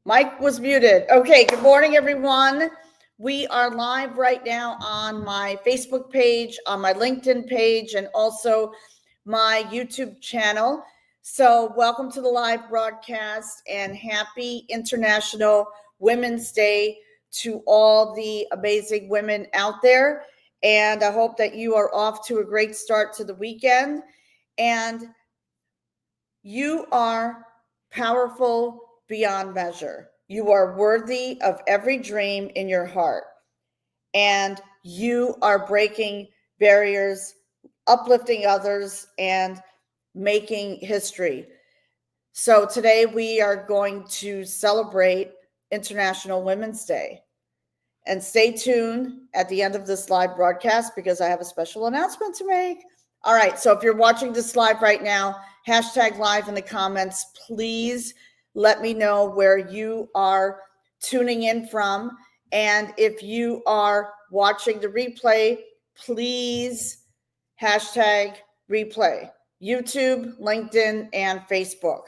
Mike was muted. Okay, good morning, everyone. We are live right now on my Facebook page, on my LinkedIn page, and also my YouTube channel. So, welcome to the live broadcast and happy International Women's Day to all the amazing women out there. And I hope that you are off to a great start to the weekend. And you are powerful beyond measure. You are worthy of every dream in your heart. And you are breaking barriers, uplifting others, and making history. So today we are going to celebrate International Women's Day. And stay tuned at the end of this live broadcast because I have a special announcement to make. All right, so if you're watching this live right now, hashtag live in the comments. Please let me know where you are tuning in from. And if you are watching the replay, please hashtag replay. YouTube, LinkedIn, and Facebook.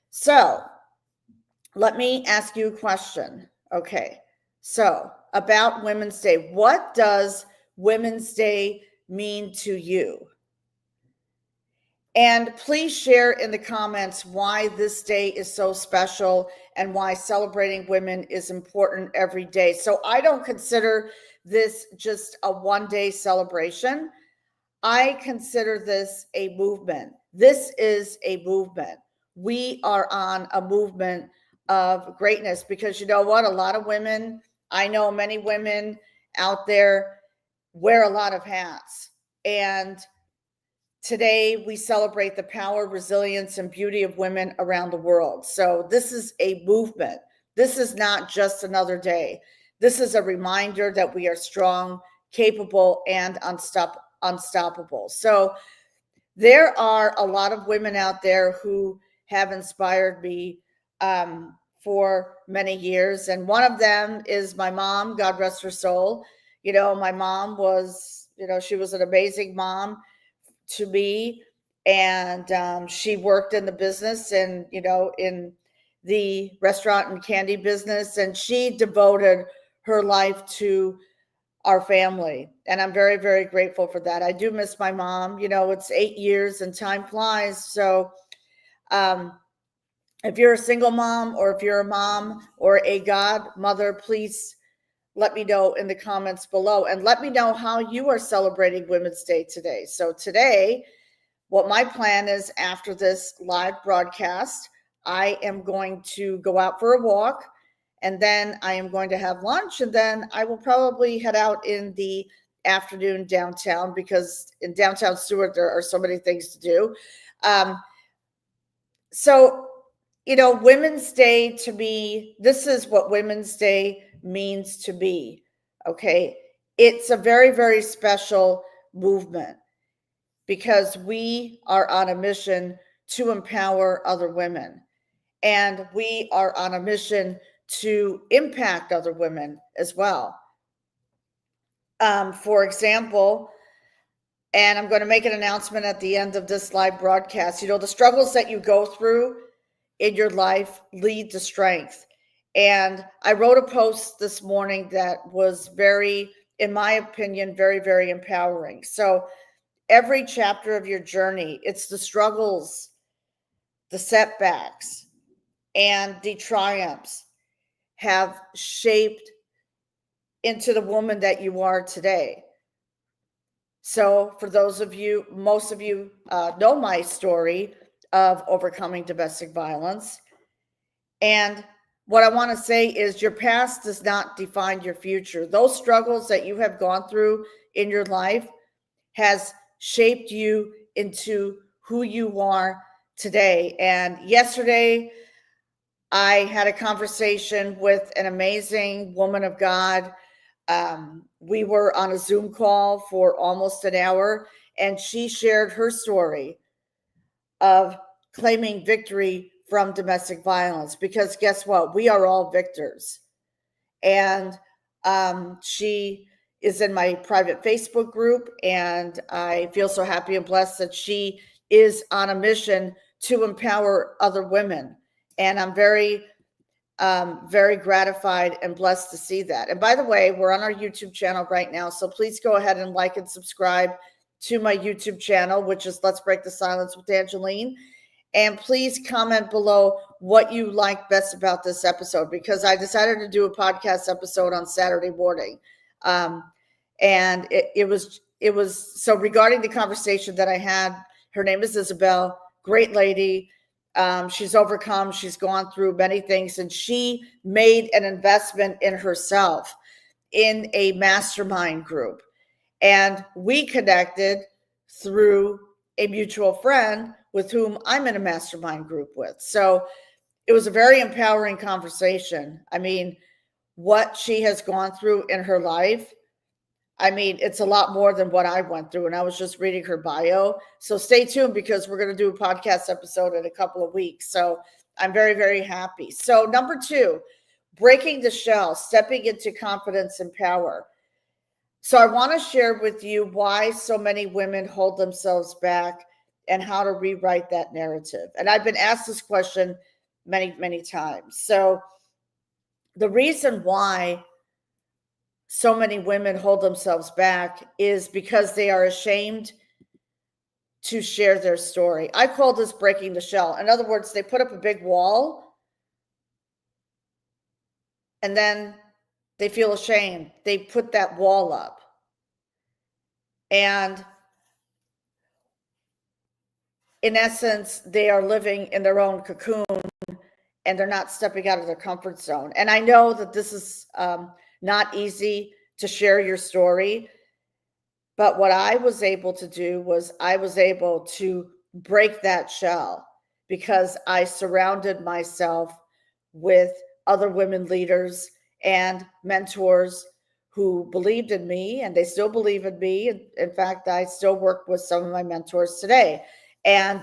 So let me ask you a question. Okay, so about Women's Day, what does Women's Day mean to you? And please share in the comments why this day is so special and why celebrating women is important every day. So I don't consider this just a one-day celebration. I consider this a movement. This is a movement. We are on a movement of greatness because you know what? A lot of women, I know many women out there wear a lot of hats. And today we celebrate the power, resilience, and beauty of women around the world. So this is a movement. This is not just another day. This is a reminder that we are strong, capable, and unstoppable. So there are a lot of women out there who have inspired me for many years. And one of them is my mom, God rest her soul. You know, my mom was, she was an amazing mom to me. And she worked in the business and, in the restaurant and candy business. And she devoted her life to our family. And I'm very, very grateful for that. I do miss my mom. It's 8 years and time flies. So um, if you're a single mom or if you're a mom or a godmother, please let me know in the comments below and let me know how you are celebrating Women's Day today. So today, what my plan is after this live broadcast, I am going to go out for a walk and then I am going to have lunch and then I will probably head out in the afternoon downtown because in downtown Stewart there are so many things to do. So Women's Day to me, this is what Women's Day means to me. Okay, it's a very, very special movement because we are on a mission to empower other women and we are on a mission to impact other women as well. For example, and I'm going to make an announcement at the end of this live broadcast, the struggles that you go through in your life lead to strength. And I wrote a post this morning that was very, in my opinion, very, very empowering. So every chapter of your journey, it's the struggles, the setbacks, and the triumphs have shaped into the woman that you are today. So for those of you, most of you know my story of overcoming domestic violence. And what I want to say is your past does not define your future. Those struggles that you have gone through in your life has shaped you into who you are today. And yesterday, I had a conversation with an amazing woman of God. We were on a Zoom call for almost an hour, and she shared her story of claiming victory from domestic violence because guess what? We are all victors. And she is in my private Facebook group, and I feel so happy and blessed that she is on a mission to empower other women. And I'm very very gratified and blessed to see that. And by the way, we're on our YouTube channel right now, so please go ahead and like and subscribe to my YouTube channel, which is Let's Break the Silence with Angeline. And please comment below what you like best about this episode, because I decided to do a podcast episode on Saturday morning. And it was so regarding the conversation that I had. Her name is Isabel, great lady. She's overcome, she's gone through many things, and she made an investment in herself in a mastermind group. And we connected through a mutual friend with whom I'm in a mastermind group with. So it was a very empowering conversation. I mean, what she has gone through in her life, I mean, it's a lot more than what I went through. And I was just reading her bio. So stay tuned, because we're going to do a podcast episode in a couple of weeks. So I'm very, very happy. So number 2, breaking the shell, stepping into confidence and power. So I want to share with you why so many women hold themselves back and how to rewrite that narrative. And I've been asked this question many, many times. So the reason why so many women hold themselves back is because they are ashamed to share their story. I call this breaking the shell. In other words, they put up a big wall and then they feel ashamed. They put that wall up. And in essence, they are living in their own cocoon and they're not stepping out of their comfort zone. And I know that this is not easy to share your story. But what I was able to do was I was able to break that shell, because I surrounded myself with other women leaders and mentors who believed in me, and they still believe in me. In fact, I still work with some of my mentors today. And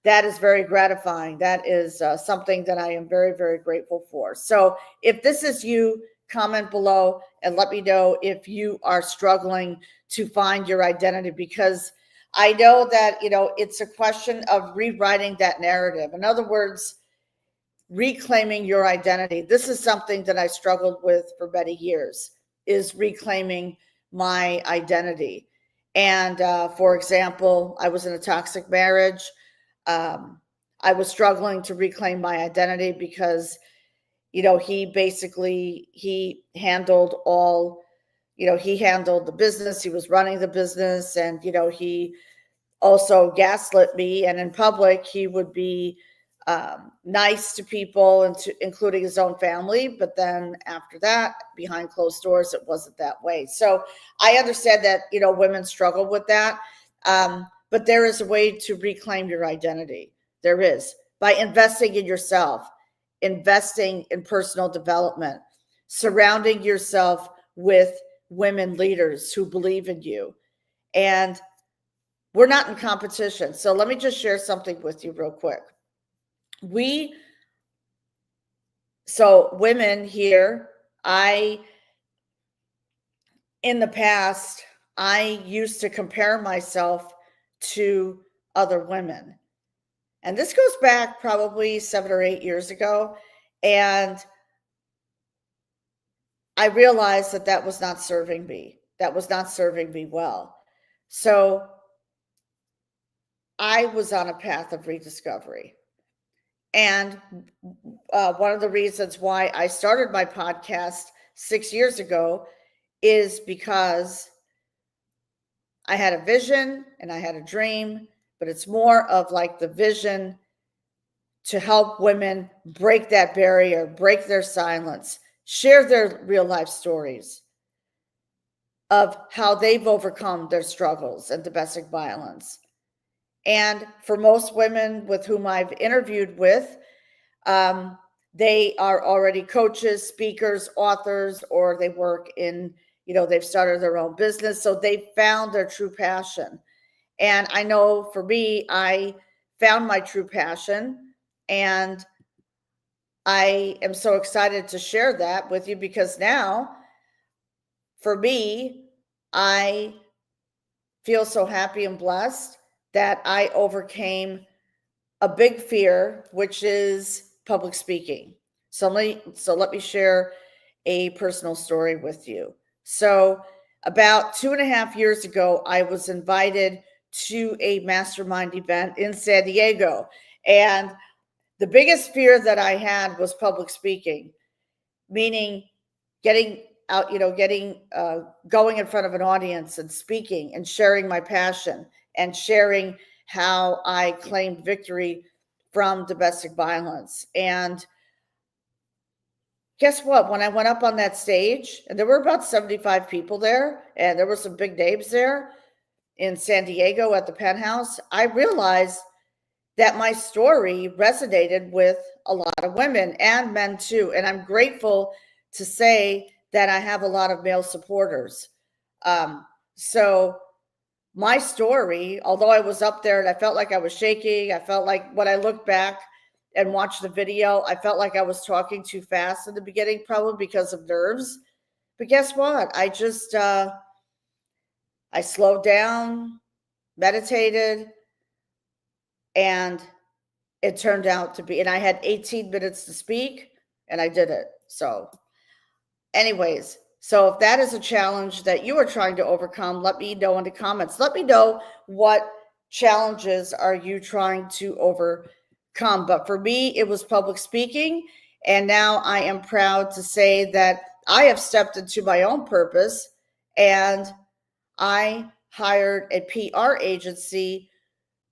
that is very gratifying. That is something that I am very, very grateful for. So if this is you, comment below and let me know if you are struggling to find your identity, because I know that, it's a question of rewriting that narrative. In other words, reclaiming your identity. This is something that I struggled with for many years, is reclaiming my identity. And for example, I was in a toxic marriage. I was struggling to reclaim my identity because he handled he handled the business. He was running the business, and, he also gaslit me. And in public, he would be nice to people, and including his own family. But then after that, behind closed doors, it wasn't that way. So I understand that, women struggle with that. But there is a way to reclaim your identity. There is, by investing in yourself, investing in personal development, surrounding yourself with women leaders who believe in you. And we're not in competition. So let me just share something with you real quick. Women here, in the past, I used to compare myself to other women. And this goes back probably 7 or 8 years ago. And I realized that that was not serving me. That was not serving me well. So I was on a path of rediscovery. And one of the reasons why I started my podcast 6 years ago is because I had a vision and I had a dream, but it's more of like the vision to help women break that barrier, break their silence, share their real life stories of how they've overcome their struggles and domestic violence. And for most women with whom I've interviewed with, they are already coaches, speakers, authors, or they work in, they've started their own business. So they found their true passion. And I know for me, I found my true passion, and I am so excited to share that with you, because now for me, I feel so happy and blessed that I overcame a big fear, which is public speaking. So let me share a personal story with you. So about 2.5 years ago, I was invited to a mastermind event in San Diego. And the biggest fear that I had was public speaking, meaning getting out, going in front of an audience and speaking and sharing my passion and sharing how I claimed victory from domestic violence. And guess what? When I went up on that stage, and there were about 75 people there, and there were some big names there in San Diego at the Penthouse, I realized that my story resonated with a lot of women and men too. And I'm grateful to say that I have a lot of male supporters. So my story, although I was up there and I felt like I was shaking, I felt like when I looked back and watched the video, I felt like I was talking too fast in the beginning, probably because of nerves. But guess what? I just, I slowed down, meditated, and it turned out to be, and I had 18 minutes to speak and I did it. So anyways, so if that is a challenge that you are trying to overcome, let me know in the comments. Let me know what challenges are you trying to overcome. But for me, it was public speaking. And now I am proud to say that I have stepped into my own purpose and I hired a PR agency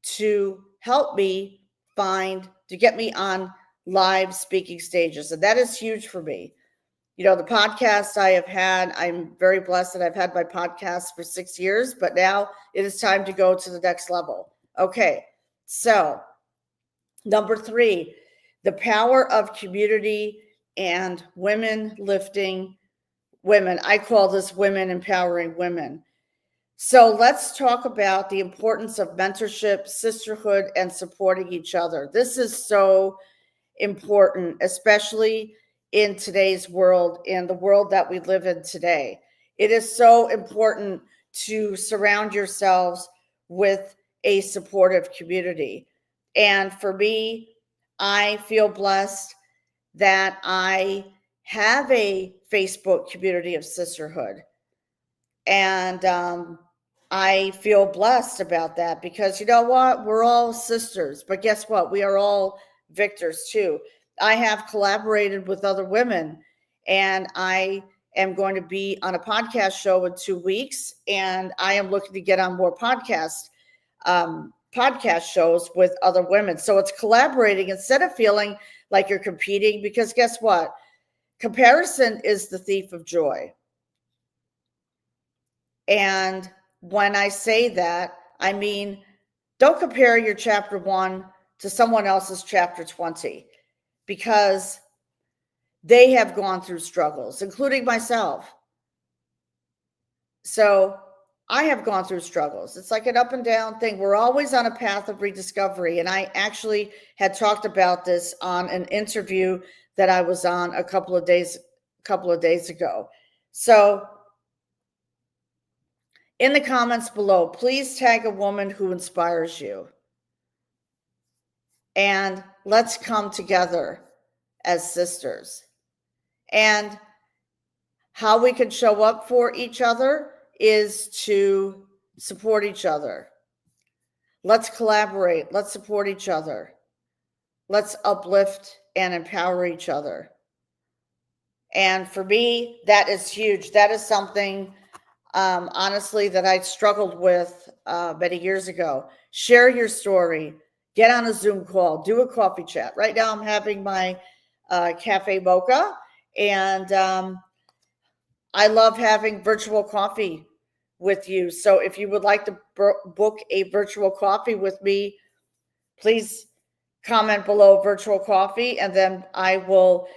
to help me to get me on live speaking stages. And that is huge for me. The podcast I have had, I'm very blessed that I've had my podcast for 6 years, but now it is time to go to the next level. Okay. So number 3, the power of community and women lifting women. I call this women empowering women. So let's talk about the importance of mentorship, sisterhood, and supporting each other. This is so important, especially in today's world, in the world that we live in today. It is so important to surround yourselves with a supportive community. And for me, I feel blessed that I have a Facebook community of sisterhood. And I feel blessed about that because you know what? We're all sisters, but guess what? We are all victors too. I have collaborated with other women and I am going to be on a podcast show in 2 weeks and I am looking to get on more podcast shows with other women. So it's collaborating instead of feeling like you're competing because guess what? Comparison is the thief of joy. And when I say that, I mean, don't compare your chapter 1 to someone else's chapter 20 because they have gone through struggles, including myself. So I have gone through struggles. It's like an up and down thing. We're always on a path of rediscovery. And I actually had talked about this on an interview that I was on a couple of days ago. So in the comments below, please tag a woman who inspires you. And let's come together as sisters. And how we can show up for each other is to support each other. Let's collaborate. Let's support each other. Let's uplift and empower each other. And for me, that is huge. That is something honestly, that I struggled with many years ago. Share your story. Get on a Zoom call. Do a coffee chat. Right now, I'm having my cafe mocha, and I love having virtual coffee with you. So if you would like to book a virtual coffee with me, please comment below virtual coffee, and then I will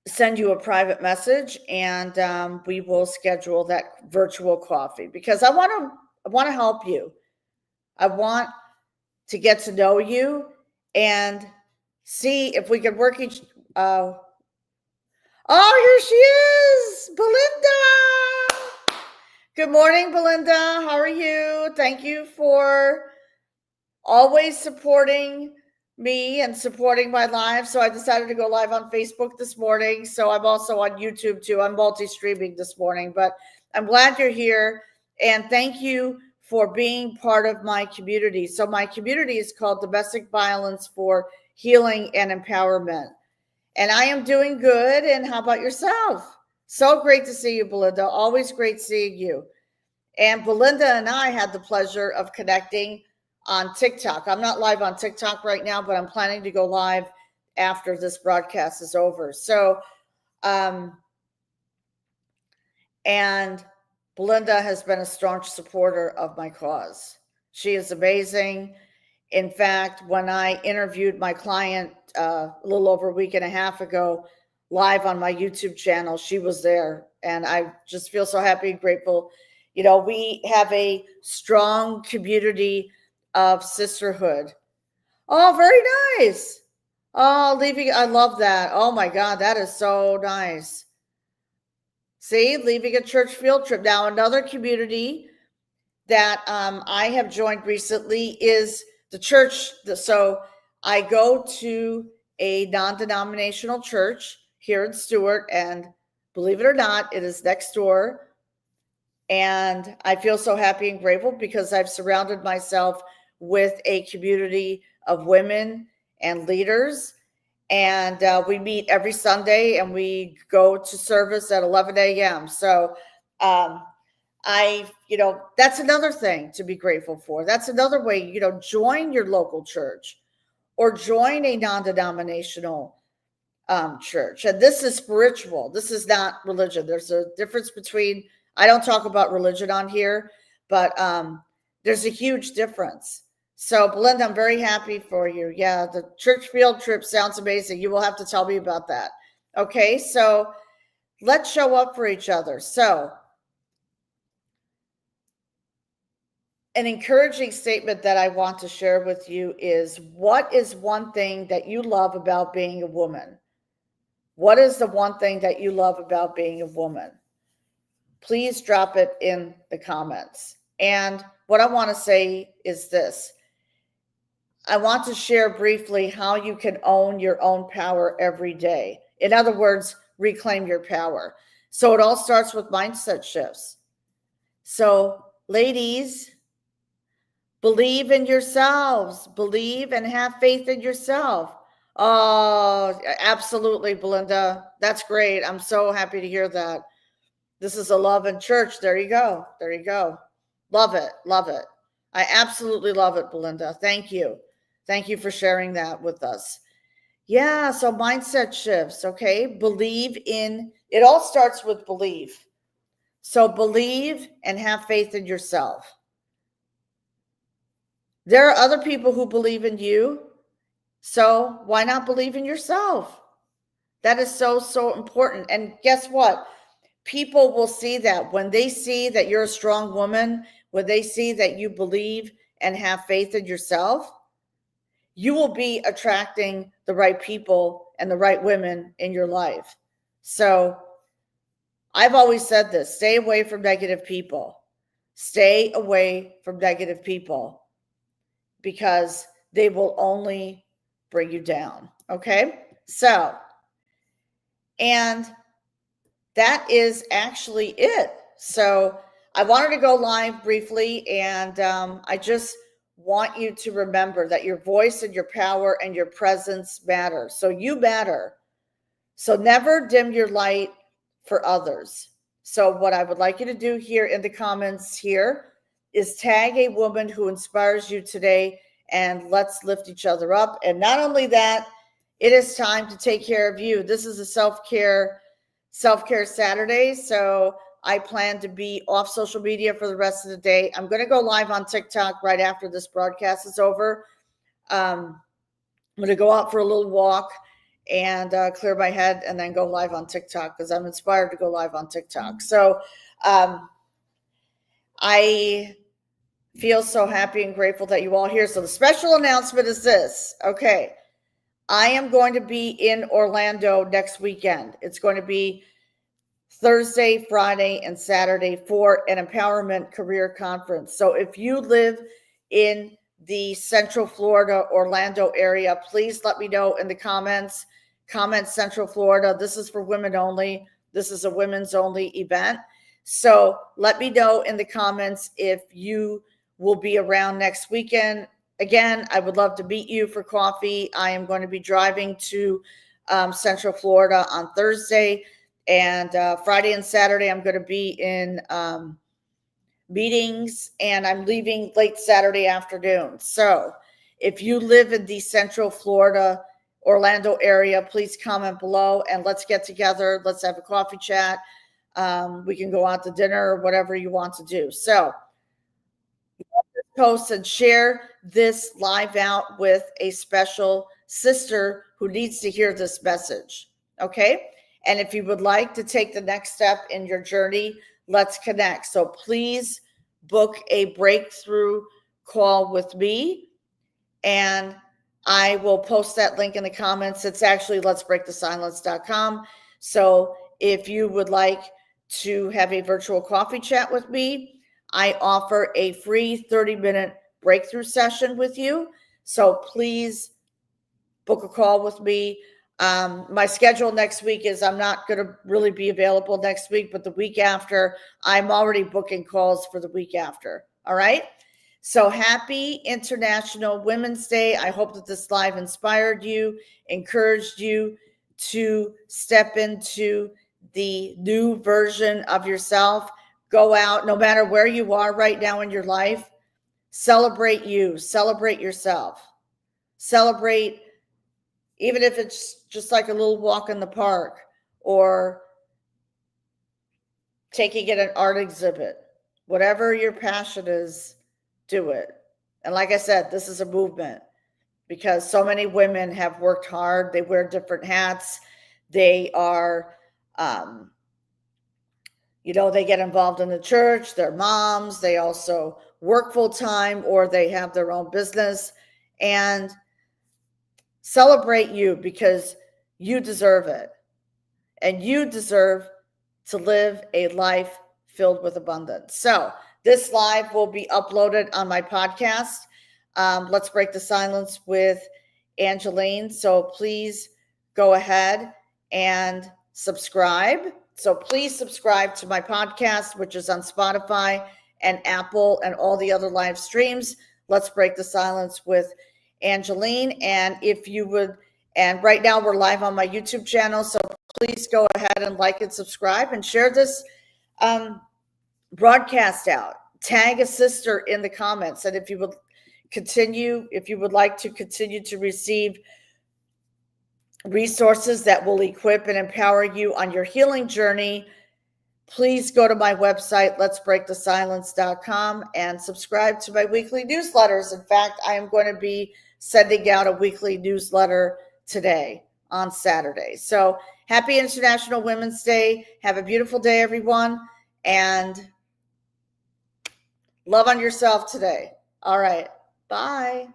send you a private message and we will schedule that virtual coffee because I want to help you. I want to get to know you and see if we can work each oh, here she is, Belinda. Good morning, Belinda. How are you? Thank you for always supporting me and supporting my live. So I decided to go live on Facebook this morning. So I'm also on YouTube too. I'm multi-streaming this morning, but I'm glad you're here. And thank you for being part of my community. So my community is called Domestic Violence for Healing and Empowerment. And I am doing good. And how about yourself? So great to see you, Belinda. Always great seeing you. And Belinda and I had the pleasure of connecting on TikTok. I'm not live on TikTok right now, but I'm planning to go live after this broadcast is over. So, and Belinda has been a staunch supporter of my cause. She is amazing. In fact, when I interviewed my client a little over a week and a half ago, live on my YouTube channel, she was there. And I just feel so happy and grateful. You know, we have a strong community of sisterhood. Oh, very nice. Oh, leaving, I love that. Oh my God, that is so nice. See, leaving a church field trip. Now, another community that I have joined recently is the church. So I go to a non-denominational church here in Stuart, and believe it or not, it is next door. And I feel so happy and grateful because I've surrounded myself with a community of women and leaders. And we meet every Sunday and we go to service at 11 a.m. So that's another thing to be grateful for. That's another way, join your local church or join a non-denominational church. And this is spiritual. This is not religion. There's a difference between, I don't talk about religion on here, but there's a huge difference. So Belinda, I'm very happy for you. Yeah, the church field trip sounds amazing. You will have to tell me about that. Okay, so let's show up for each other. So an encouraging statement that I want to share with you is, what is one thing that you love about being a woman? What is the one thing that you love about being a woman? Please drop it in the comments. And what I want to say is this. I want to share briefly how you can own your own power every day. In other words, reclaim your power. So it all starts with mindset shifts. So ladies, believe in yourselves. Believe and have faith in yourself. Oh, absolutely, Belinda. That's great. I'm so happy to hear that. This is a love in church. There you go. There you go. Love it. Love it. I absolutely love it, Belinda. Thank you. Thank you for sharing that with us. Yeah, so mindset shifts, okay? Believe in, it all starts with belief. So believe and have faith in yourself. There are other people who believe in you, so why not believe in yourself? That is so, so important. And guess what? People will see that when they see that you're a strong woman, when they see that you believe and have faith in yourself, you will be attracting the right people and the right women in your life. So I've always said this, stay away from negative people. Stay away from negative people because they will only bring you down. Okay? So, and that is actually it. So I wanted to go live briefly, and I just want you to remember that your voice and your power and your presence matter. So you matter. So never dim your light for others. So what I would like you to do here in the comments here is tag a woman who inspires you today, and let's lift each other up. And not only that, it is time to take care of you. This is a self-care Saturday. So I plan to be off social media for the rest of the day. I'm going to go live on TikTok right after this broadcast is over. I'm going to go out for a little walk and clear my head and then go live on TikTok because I'm inspired to go live on TikTok. So I feel so happy and grateful that you all here. So the special announcement is this. Okay. I am going to be in Orlando next weekend. It's going to be Thursday, Friday, and Saturday for an empowerment career conference. So if you live in the Central Florida, Orlando area, please let me know in the comments. Comment Central Florida. This is for women only. This is a women's only event. So let me know in the comments if you will be around next weekend. Again, I would love to meet you for coffee. I am going to be driving to Central Florida on Thursday, and Friday and Saturday I'm going to be in meetings, and I'm leaving late Saturday afternoon. So if you live in the Central Florida, Orlando area, please comment below and let's get together. Let's have a coffee chat. We can go out to dinner or whatever you want to do. So post and share this live out with a special sister who needs to hear this message. Okay. And if you would like to take the next step in your journey, let's connect. So please book a breakthrough call with me, and I will post that link in the comments. It's actually letsbreakthesilence.com. So if you would like to have a virtual coffee chat with me, I offer a free 30-minute breakthrough session with you. So please book a call with me. My schedule next week is I'm not going to really be available next week, but the week after, I'm already booking calls for the week after. All right. So happy International Women's Day. I hope that this live inspired you, encouraged you to step into the new version of yourself. Go out, no matter where you are right now in your life, celebrate you, celebrate yourself, celebrate, even if it's just like a little walk in the park or taking it an art exhibit, whatever your passion is, do it. And like I said, this is a movement because so many women have worked hard. They wear different hats. They are, they get involved in the church, they're moms, they also work full time, or they have their own business. And celebrate you because you deserve it. And you deserve to live a life filled with abundance. So this live will be uploaded on my podcast. Let's Break the Silence with Angeline. So please go ahead and subscribe. So please subscribe to my podcast, which is on Spotify and Apple and all the other live streams. Let's Break the Silence with Angeline. And if you would, and right now we're live on my YouTube channel. So please go ahead and like and subscribe and share this broadcast out. Tag a sister in the comments. And if you would like to continue to receive resources that will equip and empower you on your healing journey, please go to my website, letsbreakthesilence.com, and subscribe to my weekly newsletters. In fact, I am going to be sending out a weekly newsletter today on Saturday. So happy International Women's Day. Have a beautiful day, everyone, and love on yourself today. All right. Bye.